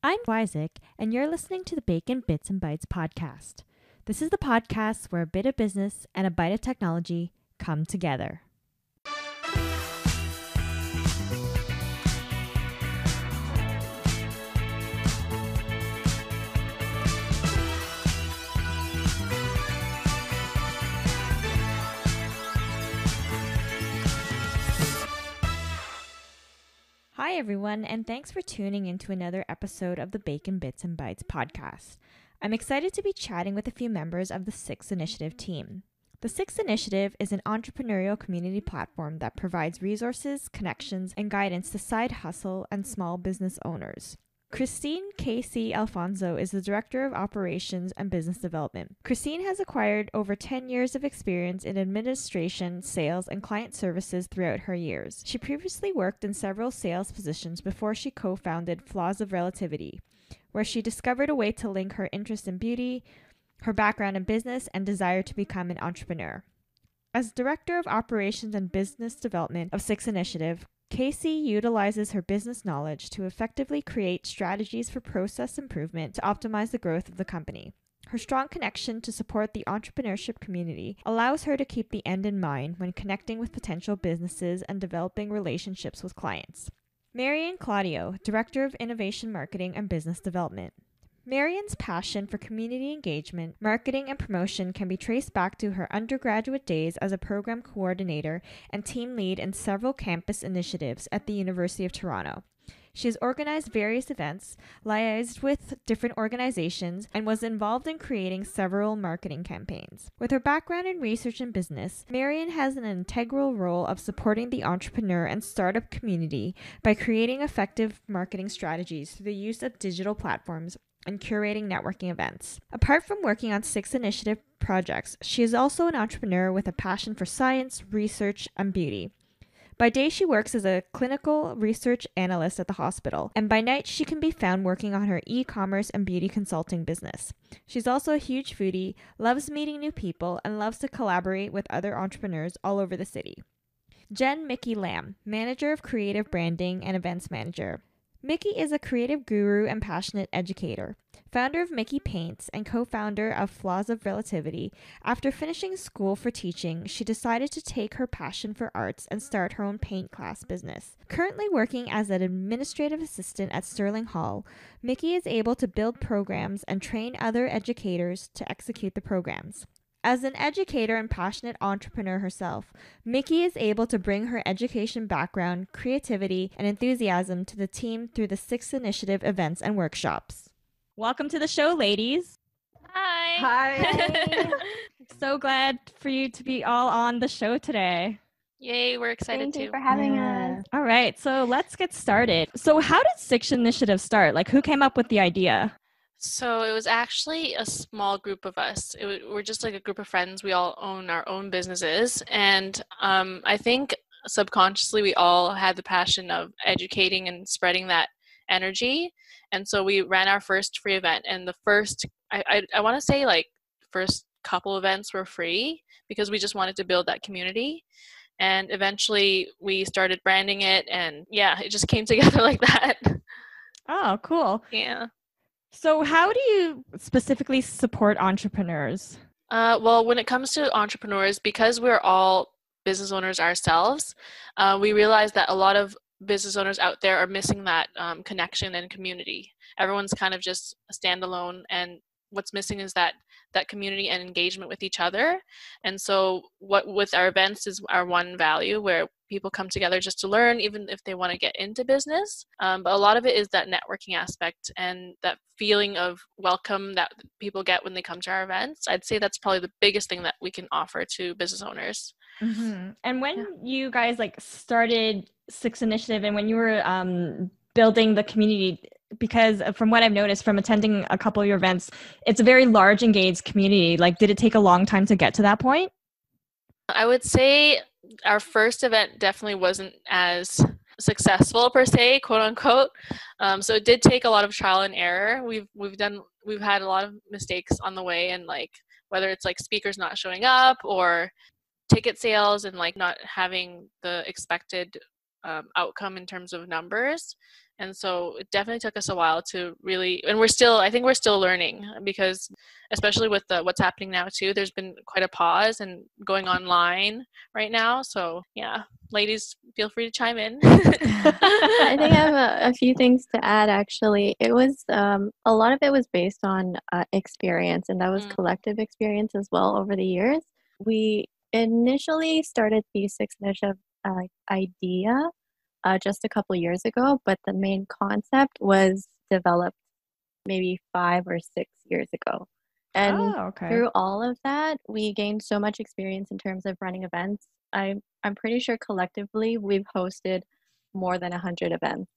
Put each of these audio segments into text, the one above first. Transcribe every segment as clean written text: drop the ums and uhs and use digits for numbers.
I'm Swy-zick, and you're listening to the Bacon Bits and Bytes podcast. This is the podcast where a bit of business and a bite of technology come together. Hi, everyone, and thanks for tuning into another episode of the Bacon Bits and Bytes podcast. I'm excited to be chatting with a few members of the Swyszcz Initiative team. The Swyszcz Initiative is an entrepreneurial community platform that provides resources, connections, and guidance to side hustle and small business owners. Christine Casey Alfonso is the Director of Operations and Business Development. Christine has acquired over 10 years of experience in administration, sales, and client services throughout her years. She previously worked in several sales positions before she co-founded Flaws of Relativity, where she discovered a way to link her interest in beauty, her background in business, and desire to become an entrepreneur. As Director of Operations and Business Development of Swyszcz Initiative, Casey utilizes her business knowledge to effectively create strategies for process improvement to optimize the growth of the company. Her strong connection to support the entrepreneurship community allows her to keep the end in mind when connecting with potential businesses and developing relationships with clients. Marian Claudio, Director of Innovation Marketing and Business Development. Marian's passion for community engagement, marketing, and promotion can be traced back to her undergraduate days as a program coordinator and team lead in several campus initiatives at the University of Toronto. She has organized various events, liaised with different organizations, and was involved in creating several marketing campaigns. With her background in research and business, Marian has an integral role of supporting the entrepreneur and startup community by creating effective marketing strategies through the use of digital platforms and curating networking events. Apart from working on Swyszcz Initiative projects, she is also an entrepreneur with a passion for science, research, and beauty. By day, she works as a clinical research analyst at the hospital, and by night, she can be found working on her e-commerce and beauty consulting business. She's also a huge foodie, loves meeting new people, and loves to collaborate with other entrepreneurs all over the city. Jen Mickey Lamb, Manager of Creative Branding and Events Manager. Mickey is a creative guru and passionate educator. Founder of Mickey Paints and co-founder of Flaws of Relativity, after finishing school for teaching, she decided to take her passion for arts and start her own paint class business. Currently working as an administrative assistant at Sterling Hall, Mickey is able to build programs and train other educators to execute the programs. As an educator and passionate entrepreneur herself, Mickey is able to bring her education background, creativity, and enthusiasm to the team through the Swyszcz Initiative events and workshops. Welcome to the show, ladies. Hi. Hi. So glad for you to be all on the show today. Yay, we're excited Thank you too. for having us. All right, so let's get started. So how did Swyszcz Initiative start? Like, who came up with the idea? So it was actually a small group of us. We're just like a group of friends. We all own our own businesses. And I think subconsciously we all had the passion of educating and spreading that energy. And so we ran our first free event. And the first, I want to say like first couple events were free because we just wanted to build that community. And eventually we started branding it. And yeah, it just came together like that. Oh, cool. Yeah. So how do you specifically support entrepreneurs? Well, when it comes to entrepreneurs, because we're all business owners ourselves, we realize that a lot of business owners out there are missing that connection and community. Everyone's kind of just a standalone, and what's missing is that community and engagement with each other. And so what with our events is our one value where people come together just to learn, even if they want to get into business. But a lot of it is that networking aspect and that feeling of welcome that people get when they come to our events. I'd say that's probably the biggest thing that we can offer to business owners. Mm-hmm. And when you guys like started Swyszcz Initiative and when you were building the community, because from what I've noticed from attending a couple of your events, it's a very large engaged community. Like, did it take a long time to get to that point? I would say our first event definitely wasn't as successful per se, quote unquote. So it did take a lot of trial and error. We've had a lot of mistakes on the way, and like whether it's like speakers not showing up or ticket sales and like not having the expected outcome in terms of numbers. And so it definitely took us a while to really, and I think we're still learning, because especially with what's happening now too, there's been quite a pause and going online right now. So yeah, ladies, feel free to chime in. I think I have a few things to add, actually. It was a lot of it was based on experience, and that was collective experience as well over the years. We initially started the Six Initiative idea just a couple years ago, but the main concept was developed maybe 5 or 6 years ago. And through all of that, we gained so much experience in terms of running events. I'm pretty sure collectively we've hosted more than 100 events.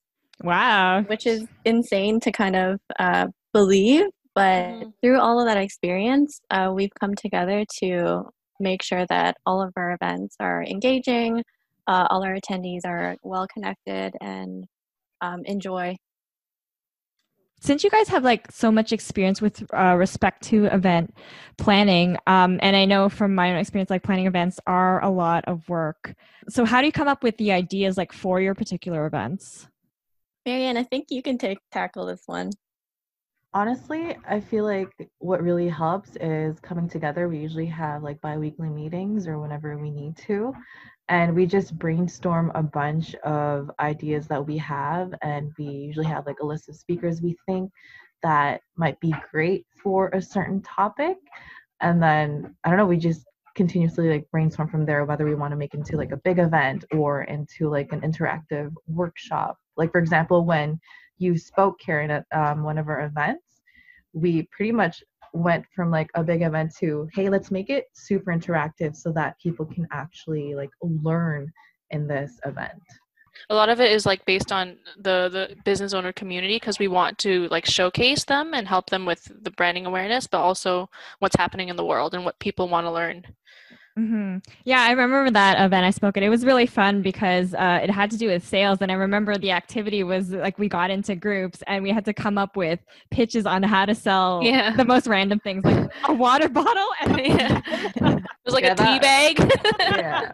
Wow. Which is insane to kind of believe, but through all of that experience, we've come together to make sure that all of our events are engaging, all our attendees are well connected, and enjoy. Since you guys have like so much experience with respect to event planning, and I know from my own experience, like planning events are a lot of work. So how do you come up with the ideas like for your particular events? Marianne, I think you can tackle this one. Honestly, I feel like what really helps is coming together. We usually have like bi-weekly meetings or whenever we need to. And we just brainstorm a bunch of ideas that we have. And we usually have like a list of speakers we think that might be great for a certain topic. And then, I don't know, we just continuously like brainstorm from there, whether we want to make it into like a big event or into like an interactive workshop. Like, for example, when you spoke, Karen, at one of our events, we pretty much went from like a big event to, hey, let's make it super interactive so that people can actually like learn in this event. A lot of it is like based on the business owner community, because we want to like showcase them and help them with the branding awareness, but also what's happening in the world and what people want to learn. Mm-hmm. Yeah, I remember that event I spoke at. It was really fun because it had to do with sales. And I remember the activity was like we got into groups and we had to come up with pitches on how to sell the most random things, like a water bottle. And it was like a tea bag. Yeah.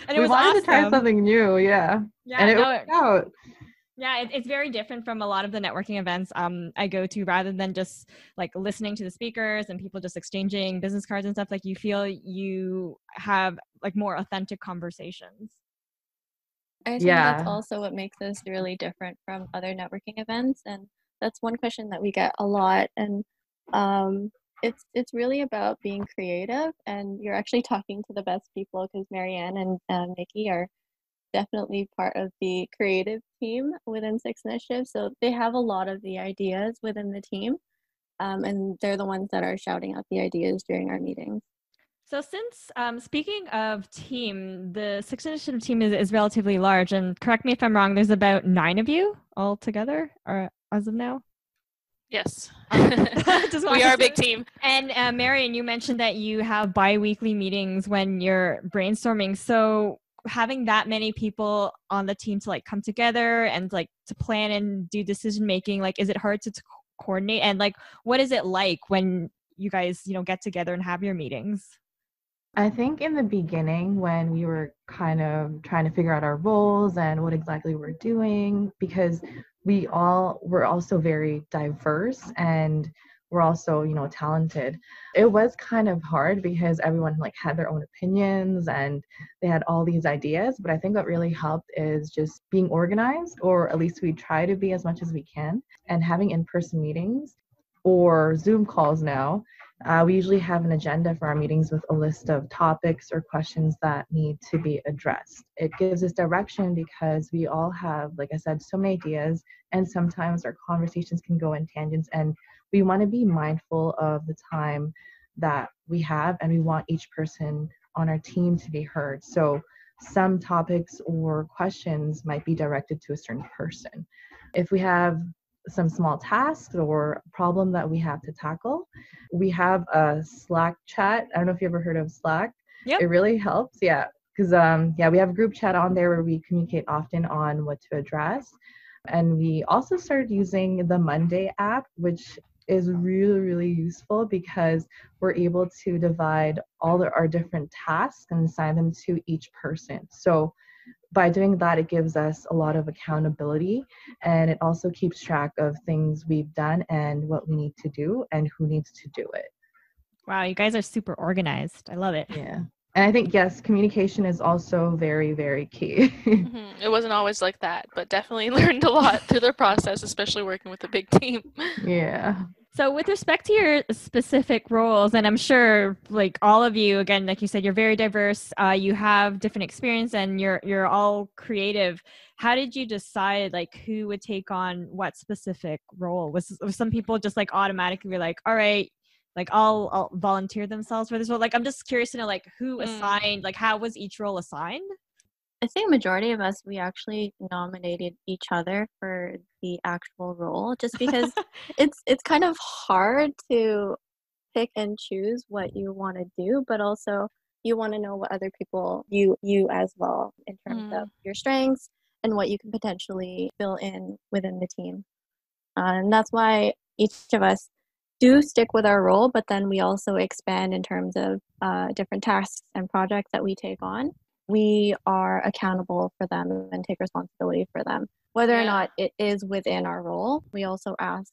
And we wanted to try something new. Yeah. And it worked out. Yeah, it's very different from a lot of the networking events I go to. Rather than just like listening to the speakers and people just exchanging business cards and stuff, like you feel you have like more authentic conversations. I think that's also what makes this really different from other networking events. And that's one question that we get a lot. And it's really about being creative, and you're actually talking to the best people, because Marianne and Nikki are definitely part of the creative team within Six Initiative. So they have a lot of the ideas within the team, and they're the ones that are shouting out the ideas during our meetings. So since, speaking of team, the Six Initiative team is relatively large, and correct me if I'm wrong, there's about 9 of you all together or as of now? Yes. We are a big team. And Marian, you mentioned that you have bi-weekly meetings when you're brainstorming. So having that many people on the team to like come together and like to plan and do decision making, like, is it hard to coordinate? And like, what is it like when you guys, get together and have your meetings? I think in the beginning, when we were kind of trying to figure out our roles and what exactly we're doing, because we're also very diverse and we're also, talented. It was kind of hard because everyone like had their own opinions and they had all these ideas. But I think what really helped is just being organized, or at least we try to be as much as we can, and having in-person meetings or Zoom calls now. We usually have an agenda for our meetings with a list of topics or questions that need to be addressed. It gives us direction because we all have, like I said, so many ideas, and sometimes our conversations can go in tangents, and we want to be mindful of the time that we have, and we want each person on our team to be heard. So some topics or questions might be directed to a certain person. If we have some small tasks or problem that we have to tackle, we have a Slack chat. I don't know if you ever heard of Slack. Yep. It really helps. Yeah. Because we have a group chat on there where we communicate often on what to address. And we also started using the Monday app, which is really, really useful because we're able to divide all our different tasks and assign them to each person. So by doing that, it gives us a lot of accountability, and it also keeps track of things we've done and what we need to do and who needs to do it. Wow, you guys are super organized. I love it. Yeah. And I think, yes, communication is also very, very key. It wasn't always like that, but definitely learned a lot through the process, especially working with a big team. Yeah. So with respect to your specific roles, and I'm sure like all of you, again, like you said, you're very diverse, you have different experience and you're all creative. How did you decide like who would take on what specific role? Was some people just like automatically like, all right, like I'll volunteer themselves for this role? Like I'm just curious to know like who assigned, like how was each role assigned? I think a majority of us, we actually nominated each other for the actual role just because it's kind of hard to pick and choose what you want to do, but also you want to know what other people you as well in terms of your strengths and what you can potentially fill in within the team. And that's why each of us do stick with our role, but then we also expand in terms of different tasks and projects that we take on. We are accountable for them and take responsibility for them. Whether or not it is within our role, we also ask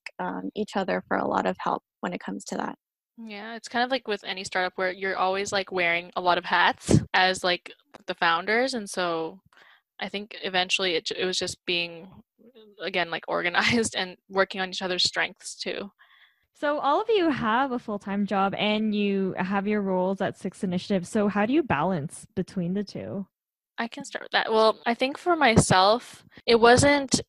each other for a lot of help when it comes to that. Yeah, it's kind of like with any startup where you're always like wearing a lot of hats as like the founders. And so I think eventually it was just being, again, like organized and working on each other's strengths too. So all of you have a full-time job and you have your roles at Swyszcz Initiative. So how do you balance between the two? I can start with that. Well, I think for myself, it wasn't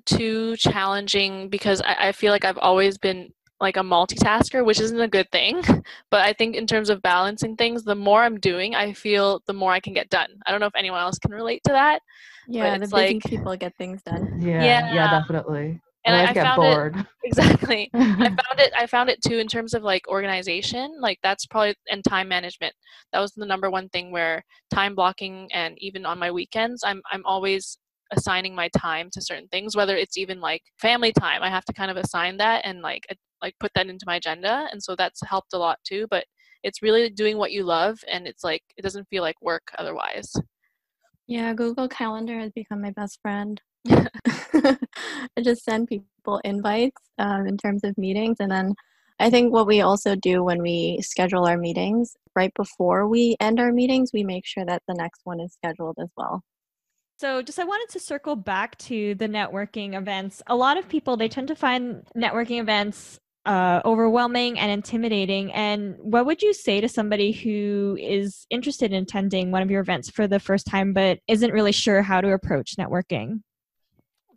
too challenging because I feel like I've always been like a multitasker, which isn't a good thing. But I think in terms of balancing things, the more I'm doing, I feel the more I can get done. I don't know if anyone else can relate to that. Yeah, the busy people get things done. Yeah, definitely. And I get found bored. It exactly. I found it too in terms of like organization. Like that's probably, and time management. That was the number one thing, where time blocking, and even on my weekends, I'm always assigning my time to certain things, whether it's even like family time. I have to kind of assign that and like put that into my agenda, and so that's helped a lot too. But it's really doing what you love, and it's like it doesn't feel like work otherwise. Yeah, Google Calendar has become my best friend. I just send people invites in terms of meetings, and then I think what we also do when we schedule our meetings, right before we end our meetings, we make sure that the next one is scheduled as well. So I wanted to circle back to the networking events. A lot of people, they tend to find networking events overwhelming and intimidating. And what would you say to somebody who is interested in attending one of your events for the first time, but isn't really sure how to approach networking?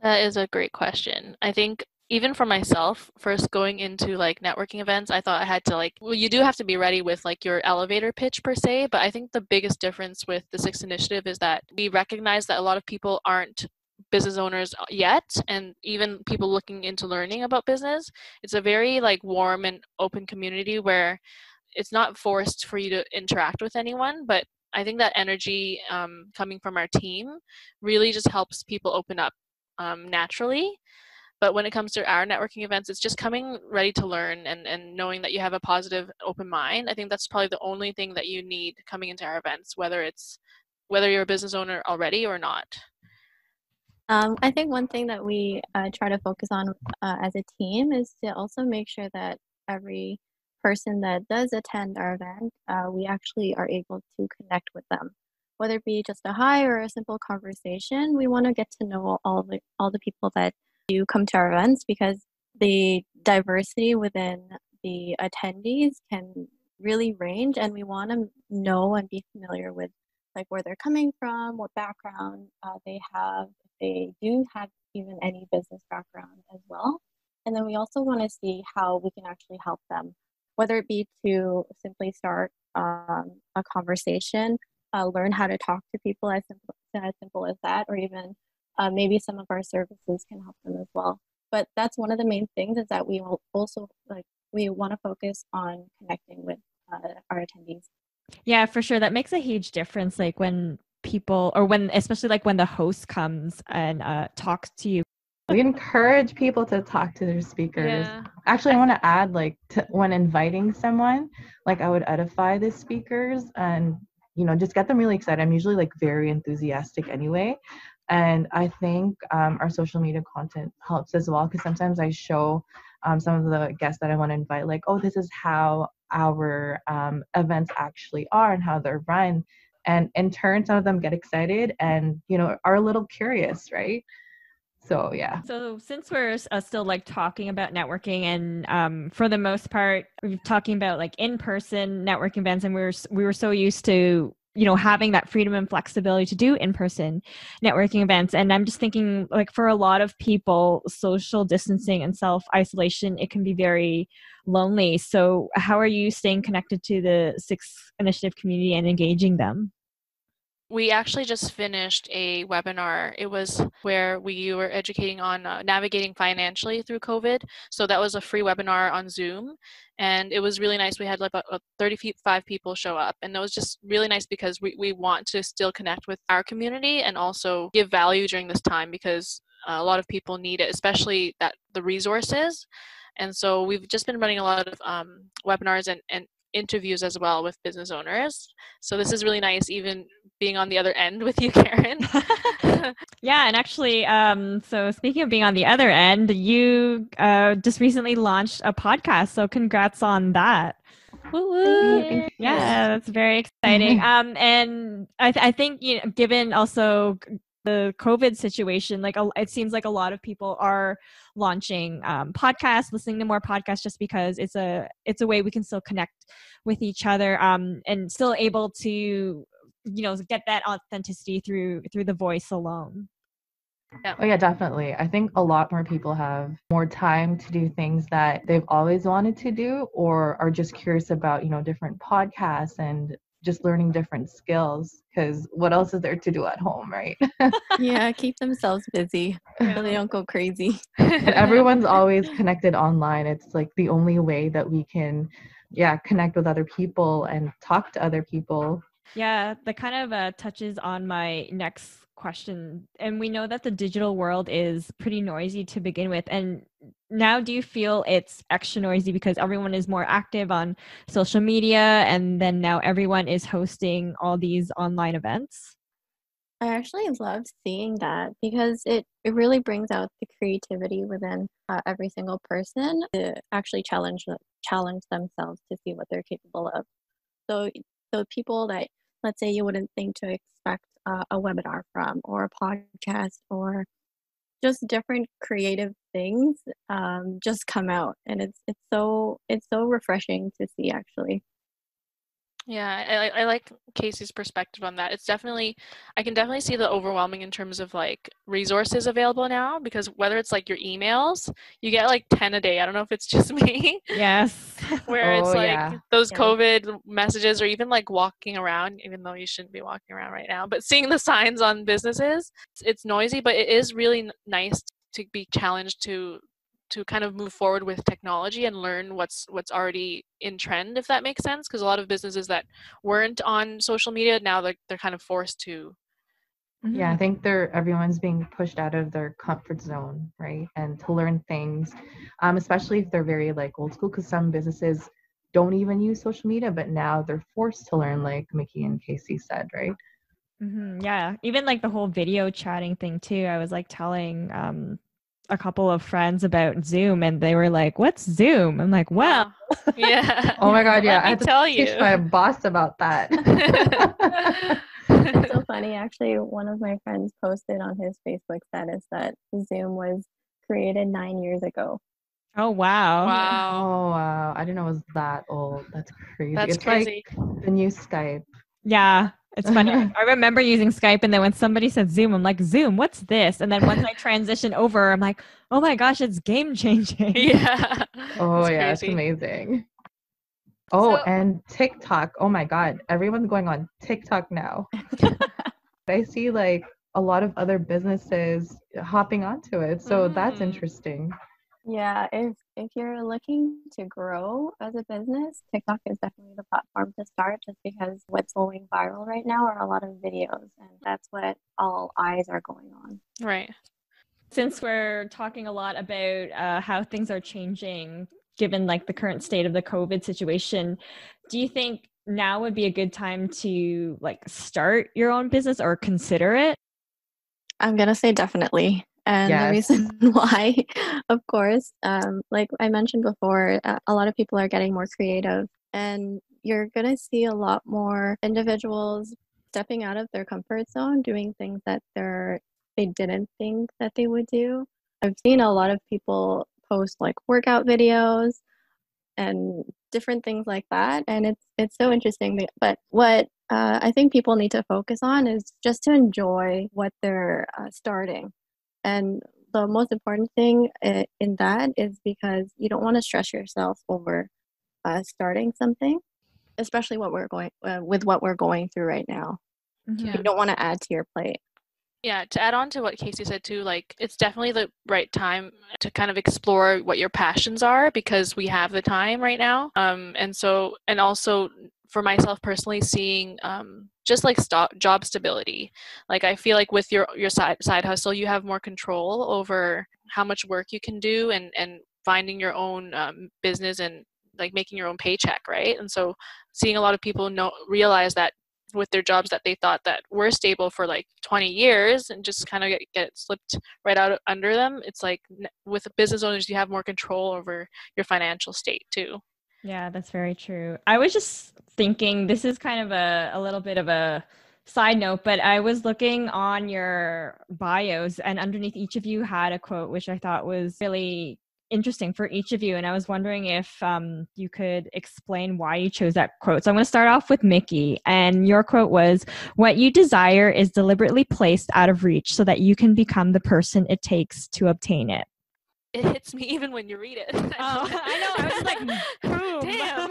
That is a great question. I think even for myself, first going into like networking events, I thought I had to like, well, you do have to be ready with like your elevator pitch per se, but I think the biggest difference with the Swyszcz Initiative is that we recognize that a lot of people aren't business owners yet, and even people looking into learning about business. It's a very like warm and open community where it's not forced for you to interact with anyone, but I think that energy coming from our team really just helps people open up naturally. But when it comes to our networking events, it's just coming ready to learn and knowing that you have a positive, open mind. I think that's probably the only thing that you need coming into our events, whether you're a business owner already or not. I think one thing that we try to focus on as a team is to also make sure that every person that does attend our event, we actually are able to connect with them. Whether it be just a hi or a simple conversation, we want to get to know all the people that do come to our events, because the diversity within the attendees can really range, and we want to know and be familiar with like where they're coming from, what background they have, if they do have even any business background as well. And then we also want to see how we can actually help them, whether it be to simply start a conversation, learn how to talk to people as simple as that, or even maybe some of our services can help them as well. But that's one of the main things, is that we will also we want to focus on connecting with our attendees. Yeah, for sure. That makes a huge difference. Like when people, or especially like when the host comes and talks to you. We encourage people to talk to their speakers. Yeah. Actually, I want to add, like, when inviting someone, like I would edify the speakers and just get them really excited. I'm usually like very enthusiastic anyway. And I think our social media content helps as well, because sometimes I show some of the guests that I want to invite, like, oh, this is how our events actually are and how they're run. And in turn, some of them get excited and, are a little curious, right? So, yeah. So since we're still like talking about networking and for the most part, we're talking about like in-person networking events, and we were so used to having that freedom and flexibility to do in-person networking events. And I'm just thinking, like, for a lot of people, social distancing and self-isolation, it can be very lonely. So how are you staying connected to the Swyszcz initiative community and engaging them? We actually just finished a webinar. It was where we were educating on navigating financially through COVID. So that was a free webinar on Zoom, and it was really nice. We had like about 35 people show up, and it was just really nice because we want to still connect with our community and also give value during this time, because a lot of people need it, especially the resources. And so we've just been running a lot of webinars and interviews as well with business owners. So this is really nice, even being on the other end with you, Karen. Yeah, and actually, so speaking of being on the other end, you just recently launched a podcast. So congrats on that. Thank you. Yeah, that's very exciting. And I think, given also the COVID situation, like it seems like a lot of people are launching podcasts, listening to more podcasts, just because it's a way we can still connect with each other and still able to get that authenticity through the voice alone. Yeah. Oh yeah, definitely. I think a lot more people have more time to do things that they've always wanted to do, or are just curious about, different podcasts and just learning different skills, because what else is there to do at home, right? Yeah, keep themselves busy so they don't go crazy. And everyone's always connected online. It's like the only way that we can, connect with other people and talk to other people. Yeah, that kind of touches on my next question. And we know that the digital world is pretty noisy to begin with. And now, do you feel it's extra noisy because everyone is more active on social media, and then now everyone is hosting all these online events? I actually love seeing that because it really brings out the creativity within every single person to actually challenge themselves to see what they're capable of. So people that, let's say, you wouldn't think to expect a webinar from, or a podcast, or just different creative things just come out, and it's so refreshing to see, actually. Yeah, I like Casey's perspective on that. I can definitely see the overwhelming in terms of like resources available now, because whether it's like your emails, you get like 10 a day. I don't know if it's just me. Yes. Where it's like those Yeah. COVID messages, or even like walking around, even though you shouldn't be walking around right now, but seeing the signs on businesses, it's noisy, but it is really nice to be challenged to kind of move forward with technology and learn what's already in trend, if that makes sense, because a lot of businesses that weren't on social media, now they're kind of forced to. Yeah, I think everyone's being pushed out of their comfort zone, right? And to learn things, especially if they're very like old school, because some businesses don't even use social media, but now they're forced to learn, like Mickey and Casey said, right? Yeah, even like the whole video chatting thing too. I was like telling a couple of friends about Zoom, and they were like, "What's Zoom?" I'm like, "Well, yeah." Oh my God, yeah. I had to teach my boss about that. It's so funny, actually. One of my friends posted on his Facebook status that Zoom was created 9 years ago. Oh wow. Wow. Oh wow, I didn't know it was that old. That's crazy. That's It's crazy. like the new Skype. Yeah, it's funny. I remember using Skype, and then when somebody said Zoom, I'm like, Zoom, what's this? And then once I transition over, I'm like, oh my gosh, it's game changing. Yeah. Oh It's yeah, it's crazy. amazing. Oh, So- and TikTok. Oh my God, everyone's going on TikTok now. I see like a lot of other businesses hopping onto it, so that's interesting. Yeah, if you're looking to grow as a business, TikTok is definitely the platform to start, just because what's going viral right now are a lot of videos, and that's what all eyes are going on. Right. Since we're talking a lot about how things are changing given like the current state of the COVID situation, do you think now would be a good time to like start your own business or consider it? I'm going to say definitely. And the Yes. reason why, of course, like I mentioned before, a lot of people are getting more creative, and you're going to see a lot more individuals stepping out of their comfort zone, doing things that they didn't think that they would do. I've seen a lot of people post like workout videos and different things like that, and it's so interesting. But what I think people need to focus on is just to enjoy what they're starting. And the most important thing in that is because you don't want to stress yourself over starting something, especially what we're going with what we're going through right now. Mm-hmm. You don't want to add to your plate. Yeah, to add on to what Casey said too, like it's definitely the right time to kind of explore what your passions are, because we have the time right now. And also for myself personally, seeing just like job stability. Like I feel like with your side hustle, you have more control over how much work you can do, and finding your own business and like making your own paycheck, right? And so seeing a lot of people realize that with their jobs that they thought that were stable for like 20 years and just kind of get slipped right out under them. It's like with business owners, you have more control over your financial state too. Yeah, that's very true. I was just thinking, this is kind of a little bit of a side note, but I was looking on your bios, and underneath each of you had a quote, which I thought was really interesting for each of you. And I was wondering if you could explain why you chose that quote. So I'm going to start off with Mickey. And your quote was, "What you desire is deliberately placed out of reach so that you can become the person it takes to obtain it." It hits me even when you read it. Oh, I know. I was just like, boom. Damn.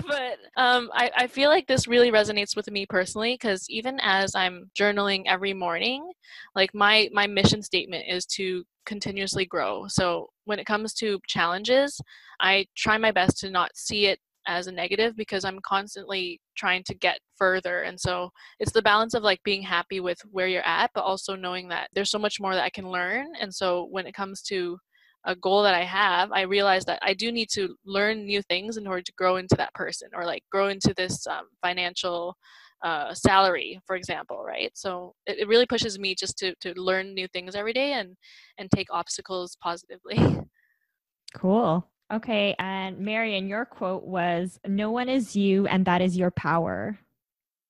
But I feel like this really resonates with me personally, because even as I'm journaling every morning, like my mission statement is to continuously grow. So when it comes to challenges, I try my best to not see it as a negative, because I'm constantly trying to get further. And so it's the balance of like being happy with where you're at, but also knowing that there's so much more that I can learn. And so when it comes to a goal that I have, I realize that I do need to learn new things in order to grow into that person, or like grow into this financial salary, for example, right? So it really pushes me just to learn new things every day and take obstacles positively. Cool. Okay. And Marian, your quote was, "No one is you, and that is your power."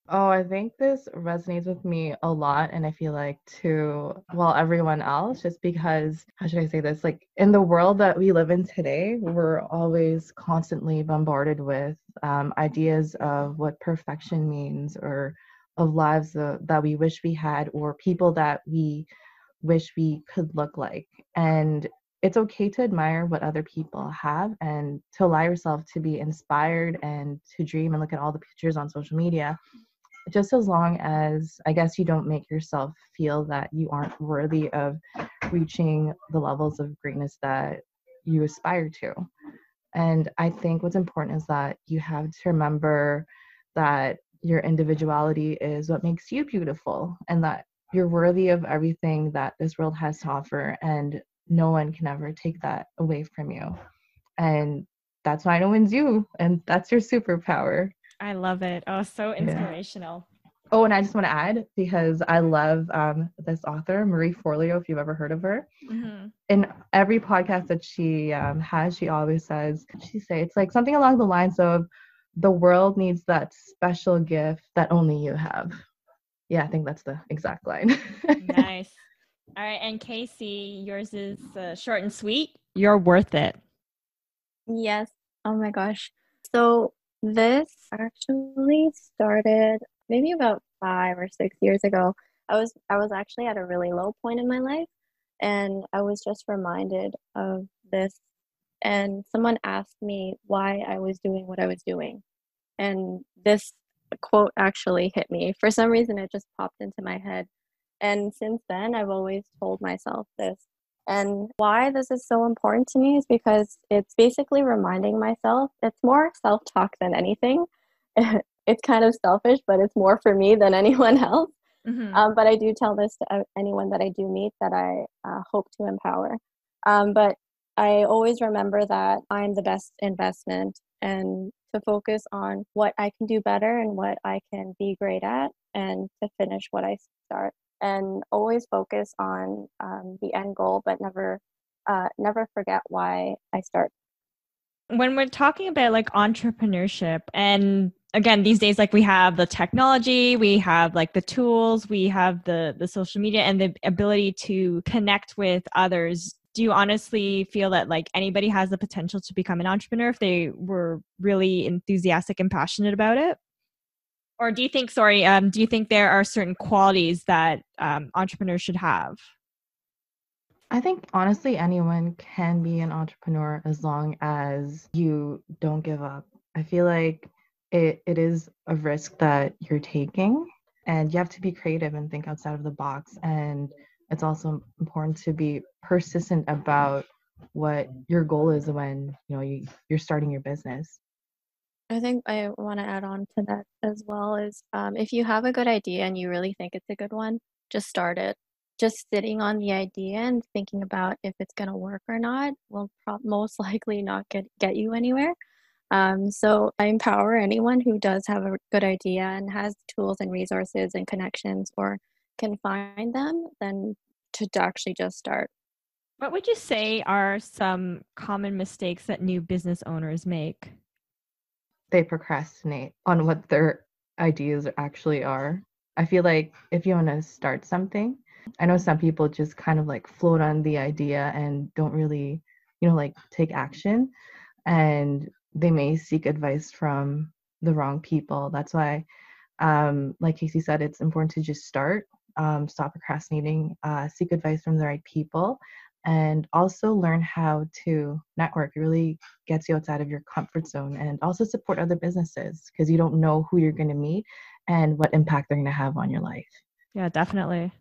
Oh, I think this resonates with me a lot, and I feel like too, well, everyone else, just because, how should I say this? Like in the world that we live in today, we're always constantly bombarded with ideas of what perfection means, or of lives that we wish we had, or people that we wish we could look like. And it's okay to admire what other people have, and to allow yourself to be inspired and to dream and look at all the pictures on social media, just as long as, I guess, you don't make yourself feel that you aren't worthy of reaching the levels of greatness that you aspire to. And I think what's important is that you have to remember that your individuality is what makes you beautiful, and that you're worthy of everything that this world has to offer, and no one can ever take that away from you. And that's why no one's you, and that's your superpower. I love it. Oh, so inspirational. Oh, and I just want to add, because I love this author, Marie Forleo, if you've ever heard of her. Mm-hmm. In every podcast that she has, she always says, it's like something along the lines of, the world needs that special gift that only you have. Yeah, I think that's the exact line. Nice. All right. And Casey, yours is short and sweet. You're worth it. Yes. Oh my gosh. So this actually started maybe about 5 or 6 years ago. I was actually at a really low point in my life, and I was just reminded of this, and someone asked me why I was doing what I was doing. And this quote actually hit me. For some reason, it just popped into my head. And since then, I've always told myself this. And why this is so important to me is because it's basically reminding myself, it's more self-talk than anything. It's kind of selfish, but it's more for me than anyone else. Mm-hmm. But I do tell this to anyone that I do meet that I hope to empower. But I always remember that I'm the best investment, and to focus on what I can do better and what I can be great at, and to finish what I start. And always focus on the end goal, but never forget why I start. When we're talking about like entrepreneurship, and again, these days, like we have the technology, we have like the tools, we have the social media and the ability to connect with others. Do you honestly feel that like anybody has the potential to become an entrepreneur if they were really enthusiastic and passionate about it? Or do you think, do you think there are certain qualities that entrepreneurs should have? I think honestly, anyone can be an entrepreneur as long as you don't give up. I feel like it is a risk that you're taking, and you have to be creative and think outside of the box. And it's also important to be persistent about what your goal is when you're starting your business. I think I want to add on to that as well is if you have a good idea and you really think it's a good one, just start it. Just sitting on the idea and thinking about if it's going to work or not will most likely not get you anywhere. So I empower anyone who does have a good idea and has tools and resources and connections or can find them, then to actually just start. What would you say are some common mistakes that new business owners make? They procrastinate on what their ideas actually are. I feel like if you want to start something, I know some people just kind of like float on the idea and don't really, like take action, and they may seek advice from the wrong people. That's why, like Casey said, it's important to just start, stop procrastinating, seek advice from the right people, and also learn how to network. It really gets you outside of your comfort zone, and also support other businesses because you don't know who you're going to meet and what impact they're going to have on your life. Yeah, definitely.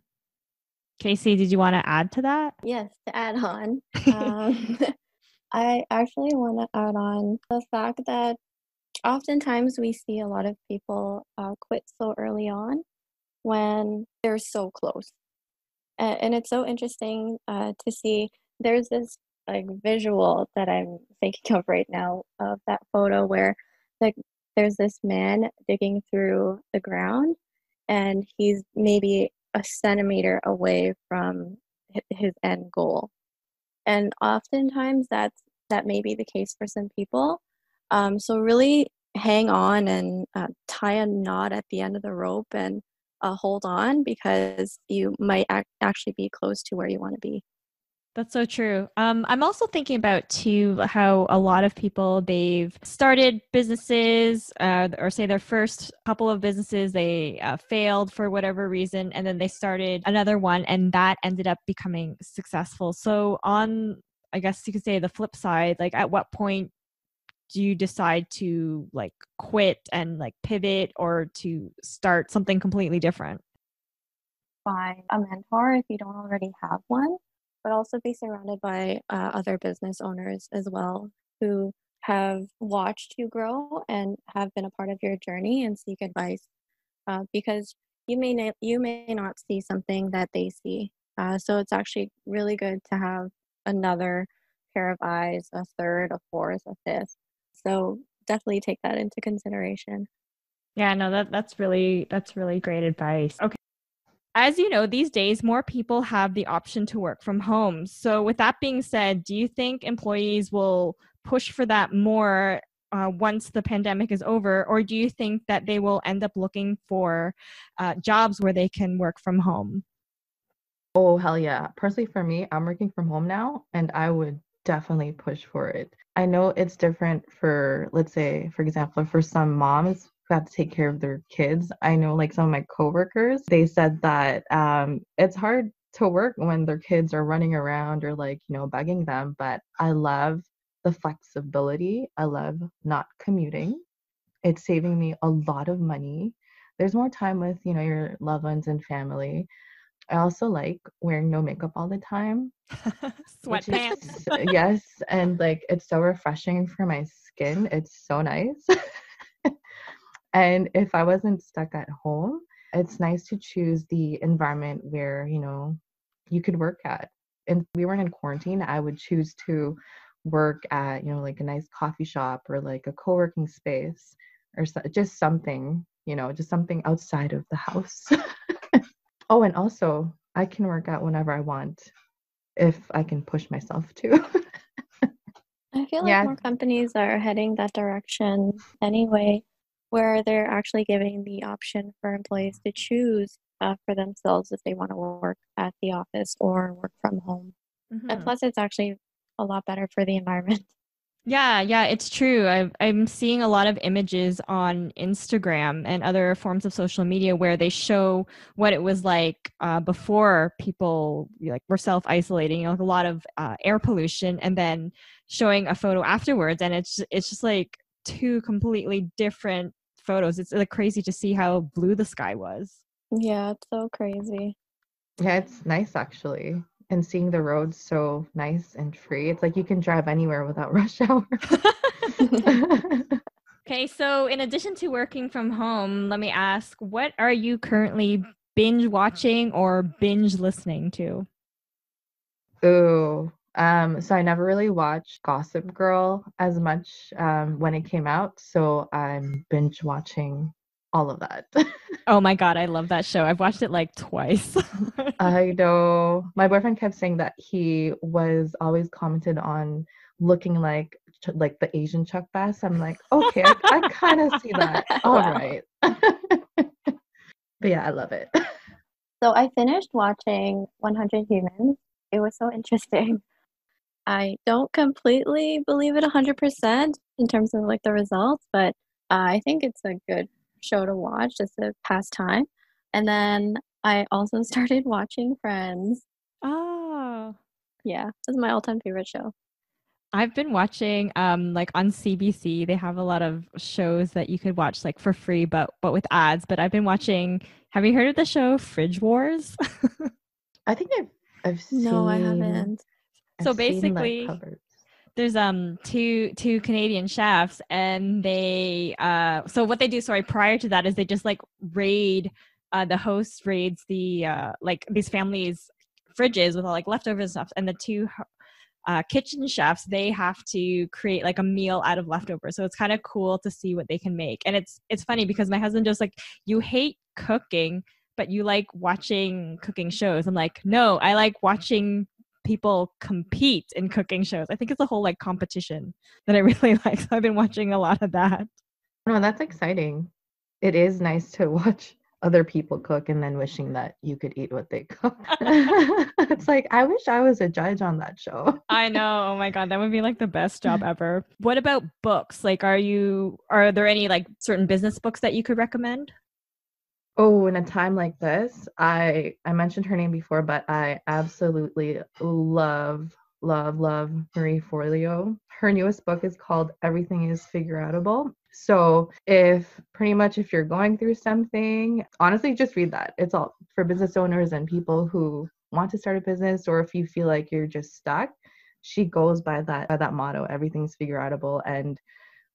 Casey, did you want to add to that? Yes, to add on, I actually want to add on the fact that oftentimes we see a lot of people quit so early on when they're so close. And it's so interesting to see. There's this like visual that I'm thinking of right now of that photo where like there's this man digging through the ground and he's maybe a centimeter away from his end goal. And oftentimes that may be the case for some people. So really hang on and tie a knot at the end of the rope and hold on because you might actually be close to where you want to be. That's so true. I'm also thinking about too how a lot of people, they've started businesses or say their first couple of businesses, they failed for whatever reason, and then they started another one and that ended up becoming successful. So on, I guess you could say the flip side, like at what point do you decide to like quit and like pivot or to start something completely different? Find a mentor if you don't already have one, but also be surrounded by other business owners as well who have watched you grow and have been a part of your journey, and seek advice because you may not see something that they see. So it's actually really good to have another pair of eyes, a third, a fourth, a fifth. So definitely take that into consideration. Yeah, no, that's really great advice. Okay. As you know, these days, more people have the option to work from home. So with that being said, do you think employees will push for that more once the pandemic is over? Or do you think that they will end up looking for jobs where they can work from home? Oh, hell yeah. Personally, for me, I'm working from home now, and I would definitely push for it. I know it's different for, let's say, for example, for some moms who have to take care of their kids. I know, like, some of my coworkers, they said that it's hard to work when their kids are running around or, like, bugging them. But I love the flexibility. I love not commuting. It's saving me a lot of money. There's more time with, your loved ones and family. I also like wearing no makeup all the time, which Sweatpants. is, yes, and like it's so refreshing for my skin. It's so nice. And if I wasn't stuck at home, it's nice to choose the environment where, you could work at. And we weren't in quarantine, I would choose to work at, you know, like a nice coffee shop or like a co-working space or just something, you know, just something outside of the house. Oh, and also I can work out whenever I want if I can push myself to. I feel like Yeah. more companies are heading that direction anyway, where they're actually giving the option for employees to choose for themselves if they want to work at the office or work from home. And plus, it's actually a lot better for the environment. Yeah, it's true. I'm seeing a lot of images on Instagram and other forms of social media where they show what it was like before people like were self-isolating, you know, like a lot of air pollution, and then showing a photo afterwards, and it's just like two completely different photos. It's like crazy to see how blue the sky was. Yeah, it's so crazy. Yeah, it's nice actually. And seeing the roads so nice and free. It's like you can drive anywhere without rush hour. Okay, so in addition to working from home, let me ask, what are you currently binge watching or binge listening to? Ooh. So I never really watched Gossip Girl as much when it came out. So I'm binge watching all of that. Oh my God, I love that show. I've watched it like twice. I know. My boyfriend kept saying that he was always commented on looking like the Asian Chuck Bass. I'm like, okay, I kind of see that. All Wow. right. But yeah, I love it. So I finished watching 100 Humans. It was so interesting. I don't completely believe it 100% in terms of like the results, but I think it's a good show to watch just to pass time. And then I also started watching Friends. Oh. Yeah, this is my all-time favorite show. I've been watching like on CBC, they have a lot of shows that you could watch like for free but with ads, but I've been watching, have you heard of the show Fridge Wars? I think I've seen. No, I haven't. So I've seen the basically covers. there's two Canadian chefs, and they so what they do, sorry, prior to that is they just like raid the host raids the like these families fridges with all like leftovers and stuff, and the two kitchen chefs, they have to create like a meal out of leftovers. So it's kind of cool to see what they can make. And it's funny because my husband just like, you hate cooking, but you like watching cooking shows. I'm like, no, I like watching people compete in cooking shows. I think it's a whole like competition that I really like. So I've been watching a lot of that. No, that's exciting. It is nice to watch other people cook and then wishing that you could eat what they cook. It's like, I wish I was a judge on that show. I know. Oh my God, that would be like the best job ever. What about books? Like, are there any like certain business books that you could recommend? Oh, in a time like this, I mentioned her name before, but I absolutely love Marie Forleo. Her newest book is called Everything is Figureoutable. So if you're going through something, honestly, just read that. It's all for business owners and people who want to start a business, or if you feel like you're just stuck. She goes by that motto, everything's figureoutable. And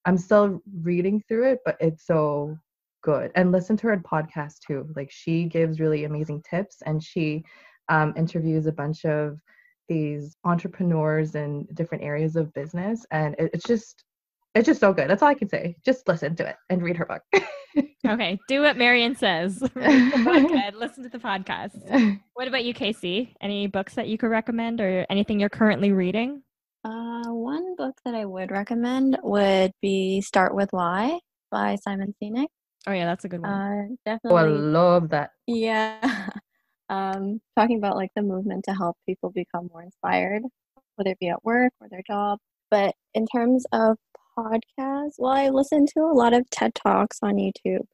I'm still reading through it, but it's so good. And listen to her podcast too. Like, she gives really amazing tips, and she interviews a bunch of these entrepreneurs in different areas of business, and it's just so good. That's all I can say. Just listen to it and read her book. Okay, do what Marian says. Read the book and listen to the podcast. What about you, Casey? Any books that you could recommend or anything you're currently reading? One book that I would recommend would be Start With Why by Simon Sinek. Oh yeah, that's a good one. Definitely. Oh, I love that. Yeah. Talking about like the movement to help people become more inspired, whether it be at work or their job. But in terms of podcasts, well, I listen to a lot of TED Talks on YouTube.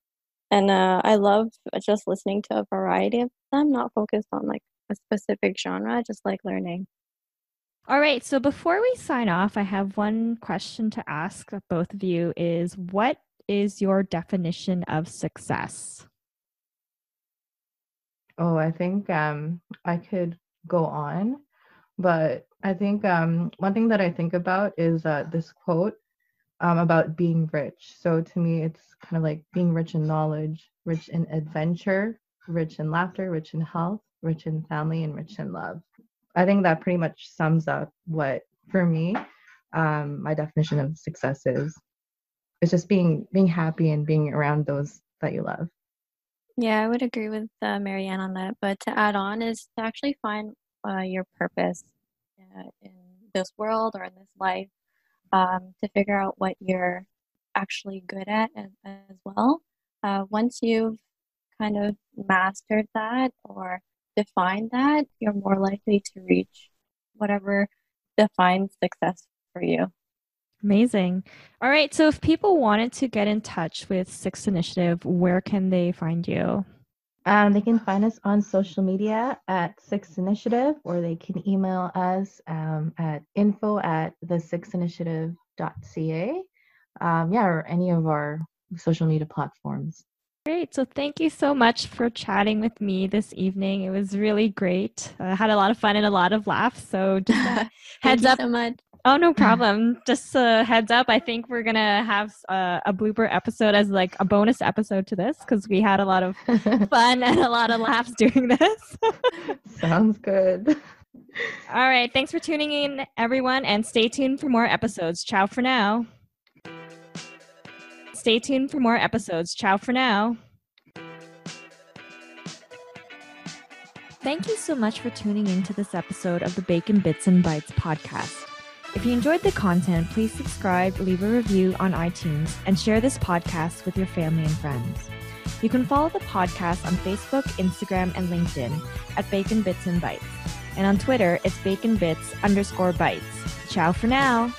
And I love just listening to a variety of them, not focused on like a specific genre, just like learning. All right, so before we sign off, I have one question to ask both of you is, what is your definition of success? Oh, I think I could go on, but I think one thing that I think about is this quote about being rich. So to me, it's kind of like being rich in knowledge, rich in adventure, rich in laughter, rich in health, rich in family, and rich in love. I think that pretty much sums up what, for me, my definition of success is. It's just being happy and being around those that you love. Yeah, I would agree with Marianne on that. But to add on is to actually find your purpose in this world or in this life, to figure out what you're actually good at as well. Once you've kind of mastered that or defined that, you're more likely to reach whatever defines success for you. Amazing. All right. So if people wanted to get in touch with Swyszcz Initiative, where can they find you? They can find us on social media at Swyszcz Initiative, or they can email us at info@the6initiative.ca. Or any of our social media platforms. Great. So thank you so much for chatting with me this evening. It was really great. I had a lot of fun and a lot of laughs. So just heads up. Thank you so much. Oh, no problem. Just a heads up. I think we're going to have a blooper episode as like a bonus episode to this because we had a lot of fun and a lot of laughs doing this. Sounds good. All right. Thanks for tuning in, everyone, and stay tuned for more episodes. Ciao for now. Stay tuned for more episodes. Ciao for now. Thank you so much for tuning in to this episode of the Bacon Bits and Bytes podcast. If you enjoyed the content, please subscribe, leave a review on iTunes, and share this podcast with your family and friends. You can follow the podcast on Facebook, Instagram, and LinkedIn at Bacon Bits and Bytes. And on Twitter, it's baconbits_bytes. Ciao for now.